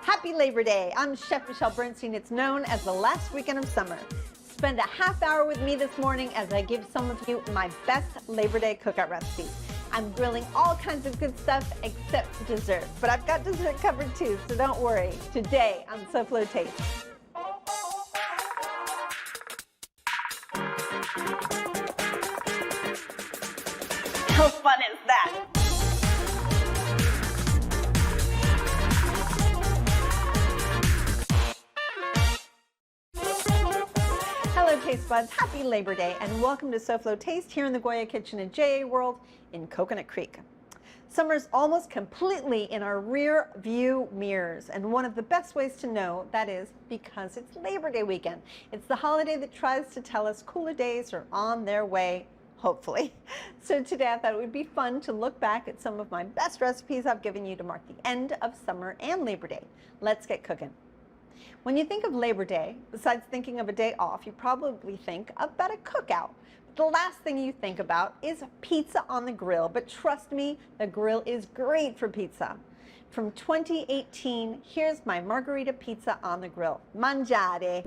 Happy Labor Day. I'm Chef Michelle Bernstein. It's known as the last weekend of summer. Spend a half hour with me this morning as I give some of you my best Labor Day cookout recipes. I'm grilling all kinds of good stuff except dessert, but I've got dessert covered too, so don't worry. Today on SoFlo Taste. How fun is that? Hello Taste Buds, happy Labor Day and welcome to SoFlo Taste here in the Goya Kitchen at JA World in Coconut Creek. Summer's almost completely in our rear view mirrors, and one of the best ways to know that is because it's Labor Day weekend. It's the holiday that tries to tell us cooler days are on their way, hopefully. So today I thought it would be fun to look back at some of my best recipes I've given you to mark the end of summer and Labor Day. Let's get cooking. When you think of Labor Day, besides thinking of a day off, you probably think about a cookout. The last thing you think about is pizza on the grill, but trust me, the grill is great for pizza. From 2018, here's my Margarita Pizza on the grill. Mangiare.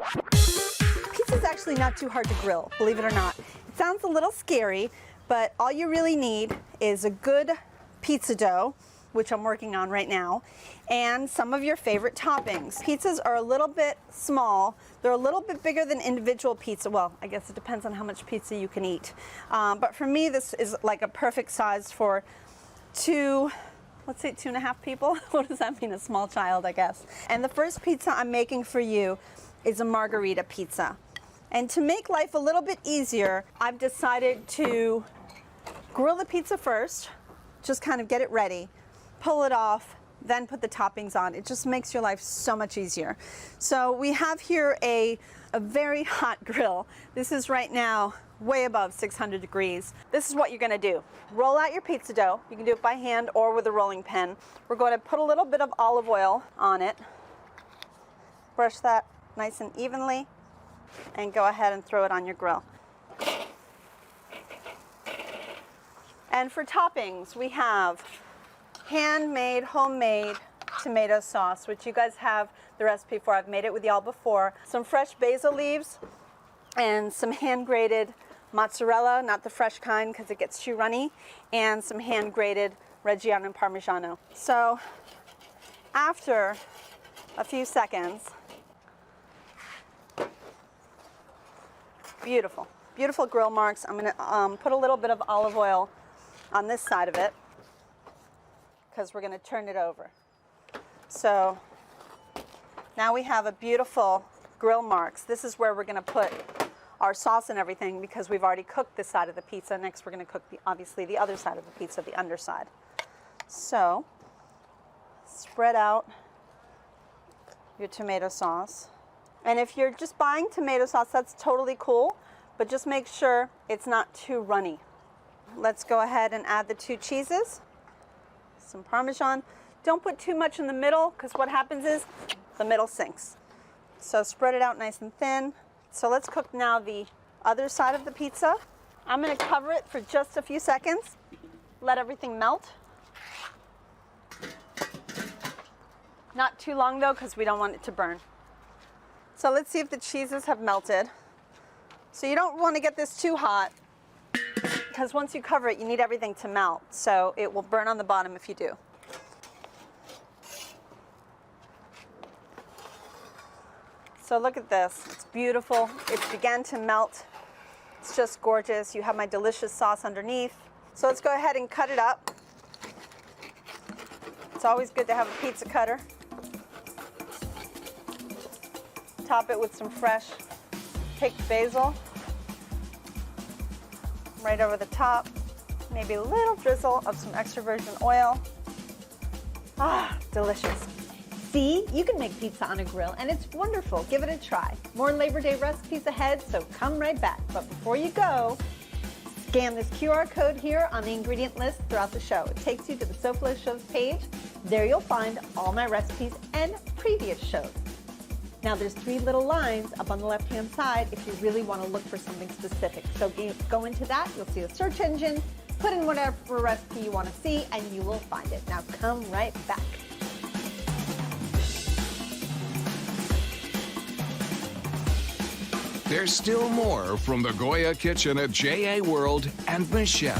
Pizza's actually not too hard to grill, believe it or not. It sounds a little scary, but all you really need is a good pizza dough, which I'm working on right now, and some of your favorite toppings. Pizzas are a little bit small. They're a little bit bigger than individual pizza. Well, I guess it depends on how much pizza you can eat. But for me, this is like a perfect size for let's say 2.5 people. What does that mean? A small child, I guess. And the first pizza I'm making for you is a Margarita Pizza. And to make life a little bit easier, I've decided to grill the pizza first, just kind of get it ready, pull it off, then put the toppings on. It just makes your life so much easier. So we have here a very hot grill. This is right now way above 600 degrees. This is what you're gonna do. Roll out your pizza dough. You can do it by hand or with a rolling pin. We're going to put a little bit of olive oil on it. Brush that nice and evenly and go ahead and throw it on your grill. And for toppings, we have handmade, homemade tomato sauce, which you guys have the recipe for. I've made it with y'all before. Some fresh basil leaves and some hand-grated mozzarella, not the fresh kind because it gets too runny, and some hand-grated Reggiano and Parmigiano. So after a few seconds, beautiful, beautiful grill marks. I'm gonna put a little bit of olive oil on this side of it, because we're going to turn it over. So now we have a beautiful grill marks. This is where we're going to put our sauce and everything because we've already cooked this side of the pizza. Next we're going to cook obviously the other side of the pizza, the underside. So spread out your tomato sauce. And if you're just buying tomato sauce, that's totally cool, but just make sure it's not too runny. Let's go ahead and add the 2 cheeses. Some Parmesan. Don't put too much in the middle because what happens is the middle sinks. So spread it out nice and thin. So let's cook now the other side of the pizza. I'm going to cover it for just a few seconds. Let everything melt. Not too long though because we don't want it to burn. So let's see if the cheeses have melted. So you don't want to get this too hot, because once you cover it, you need everything to melt, so it will burn on the bottom if you do. So look at this, it's beautiful. It began to melt. It's just gorgeous. You have my delicious sauce underneath. So let's go ahead and cut it up. It's always good to have a pizza cutter. Top it with some fresh picked basil. Right over the top, maybe a little drizzle of some extra virgin oil. Ah, delicious. See, you can make pizza on a grill and it's wonderful. Give it a try. More Labor Day recipes ahead, so come right back. But before you go, scan this QR code here on the ingredient list throughout the show. It takes you to the SoFlo Shows page. There you'll find all my recipes and previous shows. Now there's 3 little lines up on the left-hand side if you really want to look for something specific. So go into that, you'll see a search engine, put in whatever recipe you want to see, and you will find it. Now come right back. There's still more from the Goya Kitchen at J.A. World and Michelle.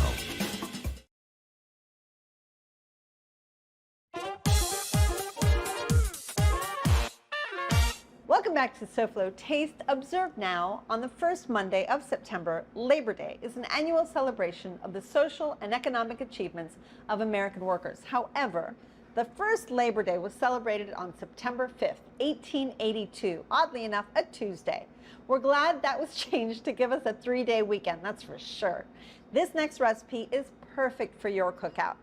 Welcome back to SoFlo Taste. Observe now, on the first Monday of September, Labor Day is an annual celebration of the social and economic achievements of American workers. However, the first Labor Day was celebrated on September 5th, 1882, oddly enough, a Tuesday. We're glad that was changed to give us a 3-day weekend, that's for sure. This next recipe is perfect for your cookout.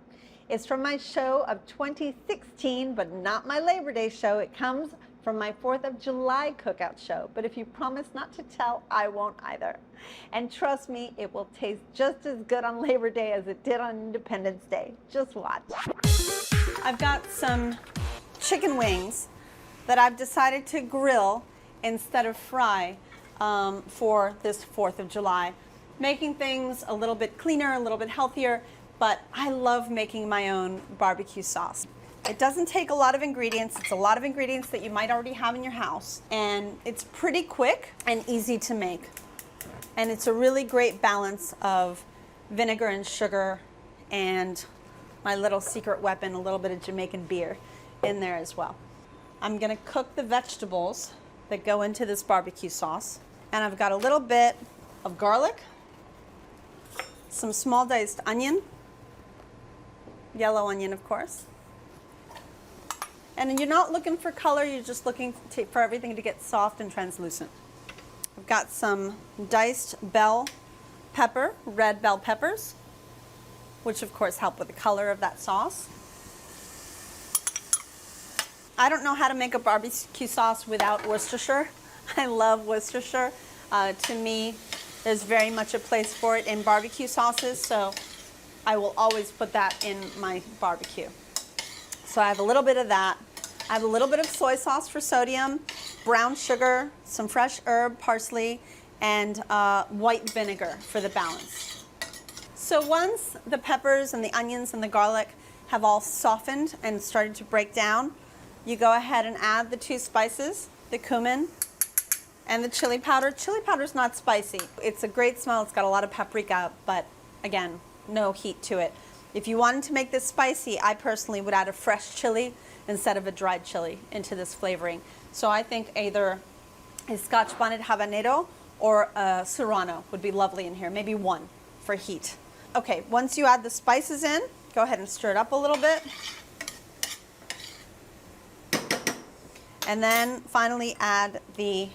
It's from my show of 2016, but not my Labor Day show. It comes from my 4th of July cookout show, but if you promise not to tell, I won't either. And trust me, it will taste just as good on Labor Day as it did on Independence Day. Just watch. I've got some chicken wings that I've decided to grill instead of fry for this 4th of July, making things a little bit cleaner, a little bit healthier, but I love making my own barbecue sauce. It doesn't take a lot of ingredients. It's a lot of ingredients that you might already have in your house, and it's pretty quick and easy to make. And it's a really great balance of vinegar and sugar and my little secret weapon, a little bit of Jamaican beer in there as well. I'm gonna cook the vegetables that go into this barbecue sauce. And I've got a little bit of garlic, some small diced onion, yellow onion of course. And you're not looking for color, you're just looking for everything to get soft and translucent. I've got some diced bell pepper, red bell peppers, which of course help with the color of that sauce. I don't know how to make a barbecue sauce without Worcestershire. I love Worcestershire. To me, there's very much a place for it in barbecue sauces, so I will always put that in my barbecue. So I have a little bit of that. I have a little bit of soy sauce for sodium, brown sugar, some fresh herb, parsley, and white vinegar for the balance. So once the peppers and the onions and the garlic have all softened and started to break down, you go ahead and add the 2 spices, the cumin and the chili powder. Chili powder is not spicy. It's a great smell. It's got a lot of paprika, but again, no heat to it. If you wanted to make this spicy, I personally would add a fresh chili instead of a dried chili into this flavoring. So I think either a Scotch bonnet habanero or a serrano would be lovely in here, maybe 1 for heat. Okay, once you add the spices in, go ahead and stir it up a little bit. And then finally add the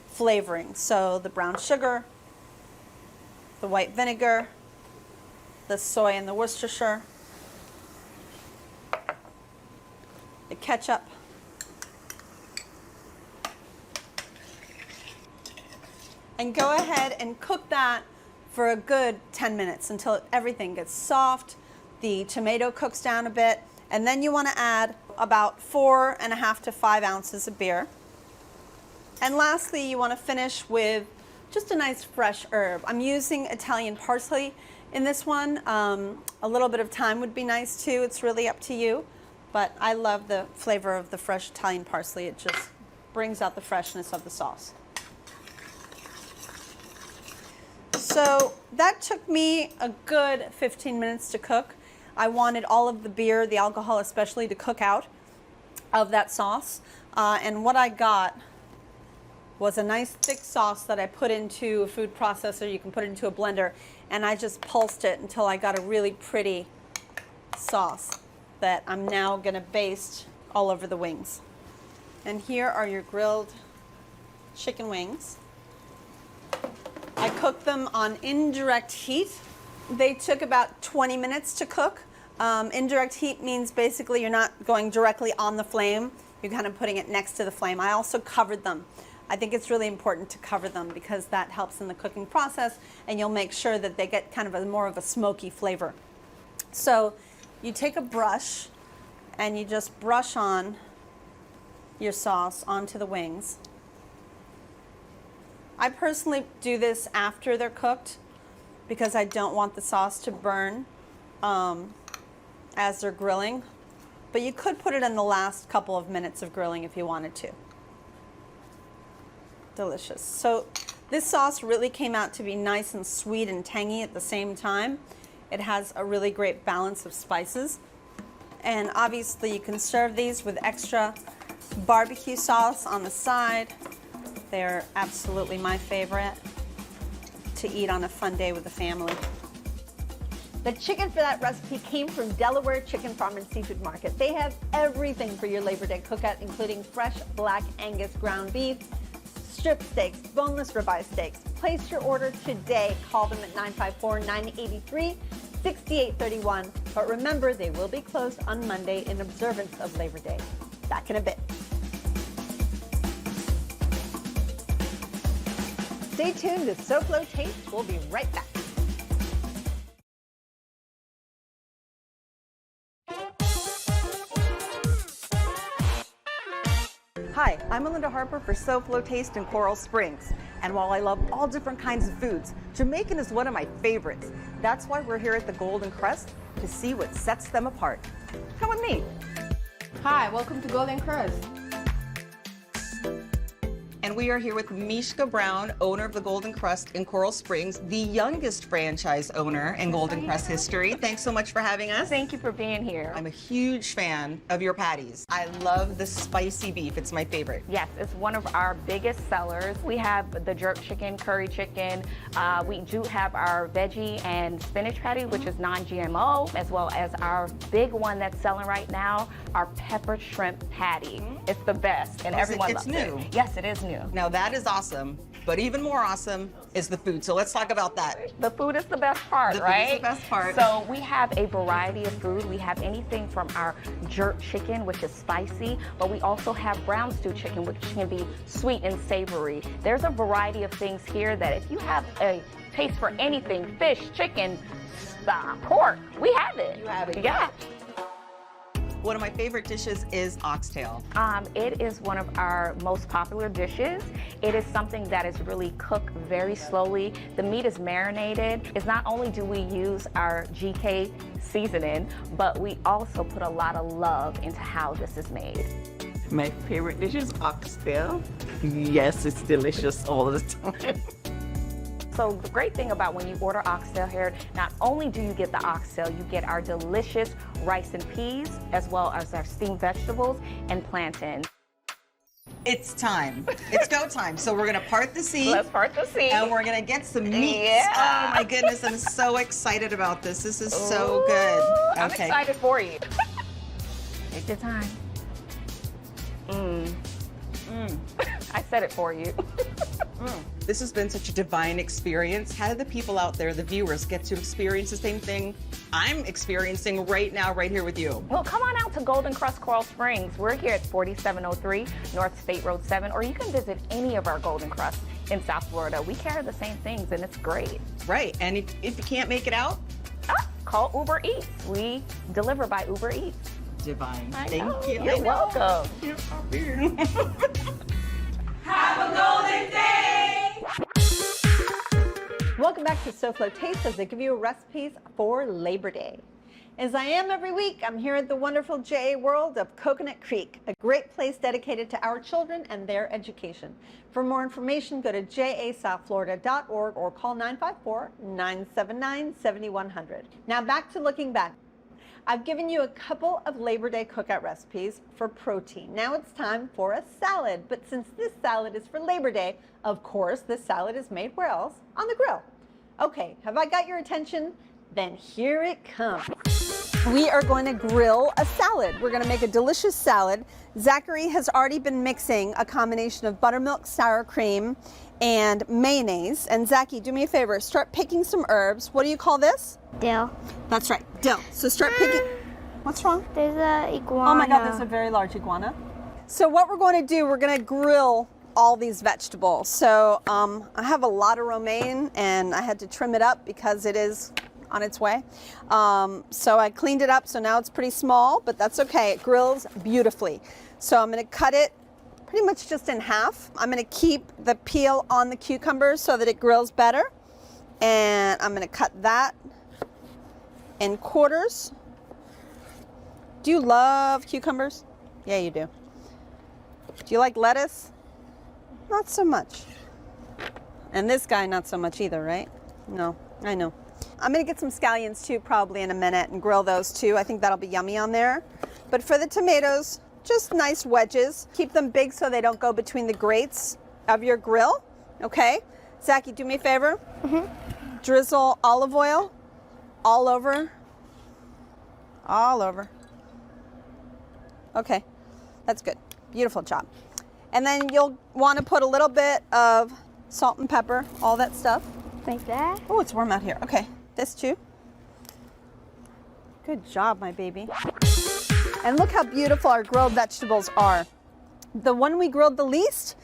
flavoring. So the brown sugar, the white vinegar, the soy and the Worcestershire, the ketchup, and go ahead and cook that for a good 10 minutes until everything gets soft, the tomato cooks down a bit, and then you want to add about 4.5 to 5 ounces of beer. And lastly, you want to finish with just a nice fresh herb. I'm using Italian parsley in this one. A little bit of thyme would be nice too. It's really up to you, but I love the flavor of the fresh Italian parsley. It just brings out the freshness of the sauce. So that took me a good 15 minutes to cook. I wanted all of the beer, the alcohol especially, to cook out of that sauce. And what I got was a nice thick sauce that I put into a food processor. You can put it into a blender, and I just pulsed it until I got a really pretty sauce that I'm now gonna baste all over the wings. And here are your grilled chicken wings. I cooked them on indirect heat. They took about 20 minutes to cook. Indirect heat means basically you're not going directly on the flame. You're kind of putting it next to the flame. I also covered them. I think it's really important to cover them because that helps in the cooking process, and you'll make sure that they get kind of more of a smoky flavor. So you take a brush and you just brush on your sauce onto the wings. I personally do this after they're cooked because I don't want the sauce to burn as they're grilling, but you could put it in the last couple of minutes of grilling if you wanted to. Delicious. So This sauce really came out to be nice and sweet and tangy at the same time. It has a really great balance of spices. And obviously you can serve these with extra barbecue sauce on the side. They're absolutely my favorite to eat on a fun day with the family. The chicken for that recipe came from Delaware Chicken Farm and Seafood Market. They have everything for your Labor Day cookout, including fresh black Angus ground beef, strip steaks, boneless ribeye steaks. Place your order today. Call them at 954-983-6831. But remember, they will be closed on Monday in observance of Labor Day. Back in a bit. Stay tuned to SoFlo Taste. We'll be right back. Hi, I'm Melinda Harper for SoFlo Taste in Coral Springs. And while I love all different kinds of foods, Jamaican is one of my favorites. That's why we're here at the Golden Krust to see what sets them apart. Come with me. Hi, welcome to Golden Krust. And we are here with Mishka Brown, owner of the Golden Krust in Coral Springs, the youngest franchise owner in Golden Krust history. Thanks so much for having us. Thank you for being here. I'm a huge fan of your patties. I love the spicy beef. It's my favorite. Yes, it's one of our biggest sellers. We have the jerk chicken, curry chicken. We do have our veggie and spinach patty, which is non-GMO, as well as our big one that's selling right now, our pepper shrimp patty. It's the best, and everyone loves it. It's new. Yes, it is new. Now that is awesome, but even more awesome is the food. So let's talk about that. The food is the best part, right? The food is the best part. So we have a variety of food. We have anything from our jerk chicken, which is spicy, but we also have brown stew chicken, which can be sweet and savory. There's a variety of things here that if you have a taste for anything, fish, chicken, pork, we have it. You have it. Yeah. One of my favorite dishes is oxtail. It is one of our most popular dishes. It is something that is really cooked very slowly. The meat is marinated. It's not only do we use our GK seasoning, but we also put a lot of love into how this is made. My favorite dish is oxtail. Yes, it's delicious all the time. So the great thing about when you order oxtail here, not only do you get the oxtail, you get our delicious rice and peas, as well as our steamed vegetables and plantain. It's time. It's go time. So we're gonna part the sea. Let's part the sea. And we're gonna get some meat. Yeah. Oh my goodness, I'm so excited about this. This is so good. I'm excited for you. Take your time. I said it for you. This has been such a divine experience. How do the people out there, the viewers, get to experience the same thing I'm experiencing right now, right here with you? Well, come on out to Golden Krust Coral Springs. We're here at 4703 North State Road 7, or you can visit any of our Golden Krust in South Florida. We carry the same things, and it's great. Right, and if you can't make it out, call Uber Eats. We deliver by Uber Eats. divine. I Thank know. you. You're welcome. Welcome back to SoFlo Taste as I give you recipes for Labor Day. As I am every week, I'm here at the wonderful JA World of Coconut Creek, a great place dedicated to our children and their education. For more information, go to jasouthflorida.org or call 954-979-7100. Now back to looking back. I've given you a couple of Labor Day cookout recipes for protein. Now it's time for a salad, but since this salad is for Labor Day, of course, this salad is made where else? On the grill. Okay, have I got your attention? Then here it comes. We are going to grill a salad. We're going to make a delicious salad. Zachary has already been mixing a combination of buttermilk, sour cream, and mayonnaise. And Zachy, do me a favor, start picking some herbs. What do you call this? Dill. That's right, dill. So start picking. What's wrong? There's a iguana. Oh my God, there's a very large iguana. So what we're going to do, we're going to grill all these vegetables. So I have a lot of romaine and I had to trim it up because it is on its way. So I cleaned it up, so now it's pretty small, but that's okay. It grills beautifully. So I'm going to cut it pretty much just in half. I'm going to keep the peel on the cucumbers so that it grills better. And I'm going to cut that in quarters. Do you love cucumbers? Yeah, you do. Do you like lettuce? Not so much. And this guy, not so much either, right? No, I know. I'm gonna get some scallions too, probably in a minute, and grill those too. I think that'll be yummy on there. But for the tomatoes, just nice wedges. Keep them big so they don't go between the grates of your grill, okay? Zachy, do me a favor. Drizzle olive oil all over. All over. Okay, that's good. Beautiful job. And then you'll want to put a little bit of salt and pepper, all that stuff. Like that? Oh, it's warm out here. Okay, this too. Good job, my baby. And look how beautiful our grilled vegetables are. The one we grilled the least,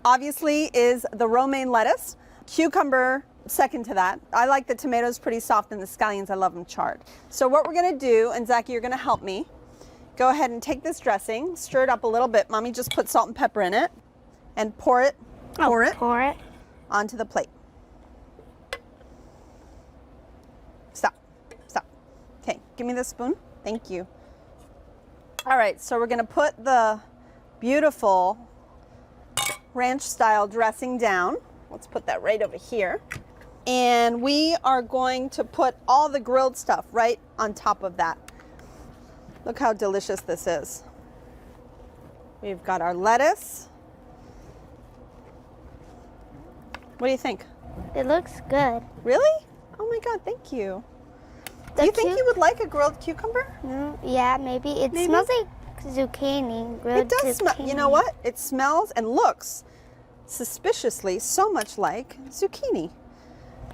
obviously, is the romaine lettuce. Cucumber, second to that. I like the tomatoes pretty soft, and the scallions, I love them charred. So what we're gonna do, and Zachy, you're gonna help me, go ahead and take this dressing, stir it up a little bit. Mommy just put salt and pepper in it, and pour it Pour it. onto the plate. Stop, stop. Okay, give me the spoon. Thank you. All right, so we're gonna put the beautiful ranch style dressing down. Let's put that right over here. And we are going to put all the grilled stuff right on top of that. Look how delicious this is. We've got our lettuce. What do you think? It looks good. Really? Oh my God, thank you. Do you think you would like a grilled cucumber? Yeah, maybe. It Maybe. smells like zucchini. It Grilled does smell, you know zucchini. what? It smells and looks suspiciously so much like zucchini.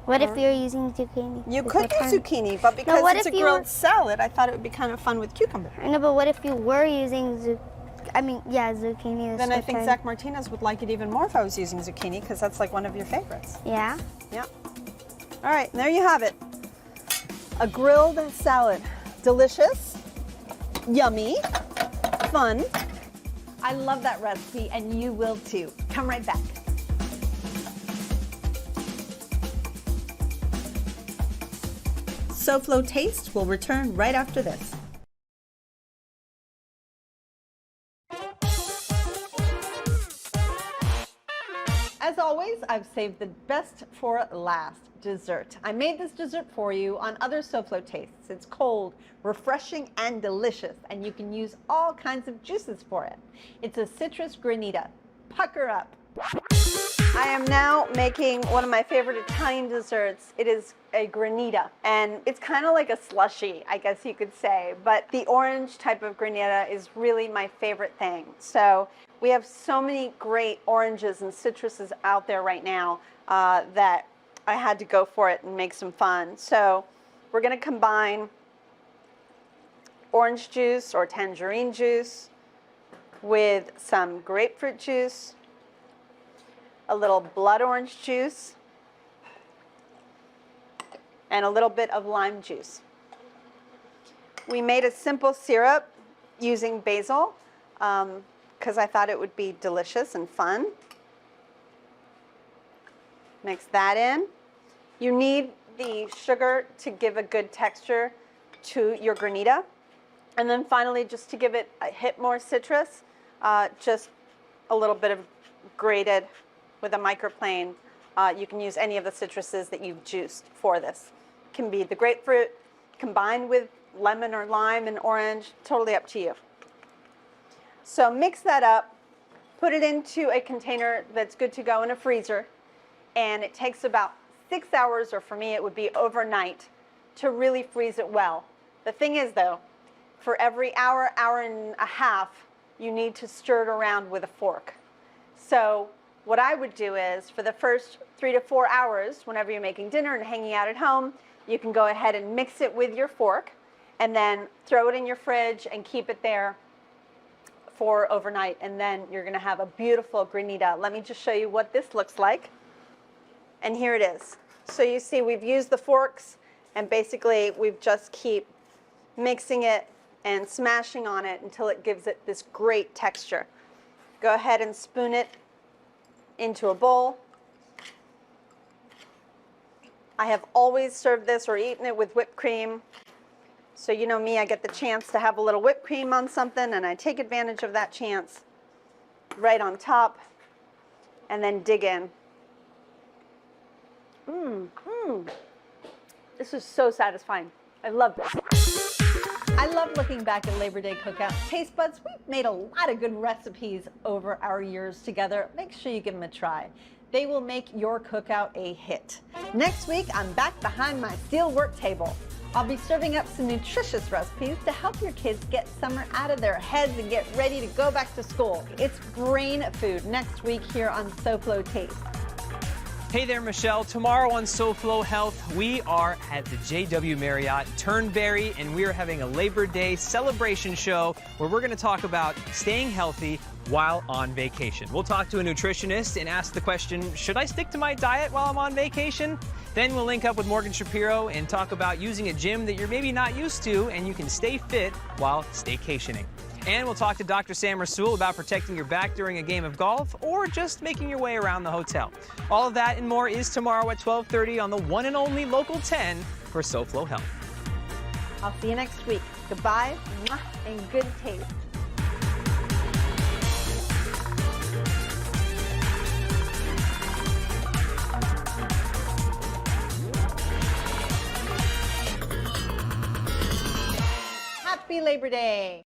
What if you're using zucchini? You It's could like use kind of- zucchini, but because what it's a if you grilled were- salad, I thought it would be kind of fun with cucumber. I know, but what if you were using zucchini? Then I think Zach Martinez would like it even more if I was using zucchini, because that's like one of your favorites. Yeah. Yeah. All right, and there you have it. A grilled salad. Delicious, yummy, fun. I love that recipe, and you will too. Come right back. SoFlo Taste will return right after this. As always, I've saved the best for last, dessert. I made this dessert for you on other SoFlo Tastes. It's cold, refreshing, and delicious, and you can use all kinds of juices for it. It's a citrus granita. Pucker up. I am now making one of my favorite Italian desserts. It is a granita, and it's kind of like a slushy, I guess you could say, but the orange type of granita is really my favorite thing. So we have so many great oranges and citruses out there right now that I had to go for it and make some fun. So we're going to combine orange juice or tangerine juice with some grapefruit juice, a little blood orange juice, and a little bit of lime juice. We made a simple syrup using basil because I thought it would be delicious and fun. Mix that in. You need the sugar to give a good texture to your granita. And then finally, just to give it a hit more citrus, just a little bit of grated with a microplane. You can use any of the citruses that you've juiced for this. It can be the grapefruit combined with lemon or lime and orange, totally up to you. So mix that up, put it into a container that's good to go in a freezer, and it takes about 6 hours, or for me it would be overnight, to really freeze it well. The thing is though, for every hour, hour and a half, you need to stir it around with a fork. So what I would do is, for the first 3 to 4 hours, whenever you're making dinner and hanging out at home, you can go ahead and mix it with your fork, and then throw it in your fridge and keep it there for overnight, and then you're gonna have a beautiful granita. Let me just show you what this looks like. And here it is. So you see we've used the forks, and basically we've just keep mixing it and smashing on it until it gives it this great texture. Go ahead and spoon it into a bowl. I have always served this or eaten it with whipped cream. So you know me, I get the chance to have a little whipped cream on something, and I take advantage of that chance right on top, and then dig in. This is so satisfying. I love this. I love looking back at Labor Day cookout. Taste buds, we've made a lot of good recipes over our years together. Make sure you give them a try. They will make your cookout a hit. Next week, I'm back behind my steel work table. I'll be serving up some nutritious recipes to help your kids get summer out of their heads and get ready to go back to school. It's brain food next week here on SoFlo Taste. Hey there, Michelle. Tomorrow on SoFlo Health, we are at the JW Marriott Turnberry, and we are having a Labor Day celebration show where we're going to talk about staying healthy while on vacation. We'll talk to a nutritionist and ask the question, should I stick to my diet while I'm on vacation? Then we'll link up with Morgan Shapiro and talk about using a gym that you're maybe not used to, and you can stay fit while staycationing. And we'll talk to Dr. Sam Rasool about protecting your back during a game of golf or just making your way around the hotel. All of that and more is tomorrow at 12:30 on the one and only Local 10 for SoFlo Health. I'll see you next week. Goodbye and good taste. Happy Labor Day.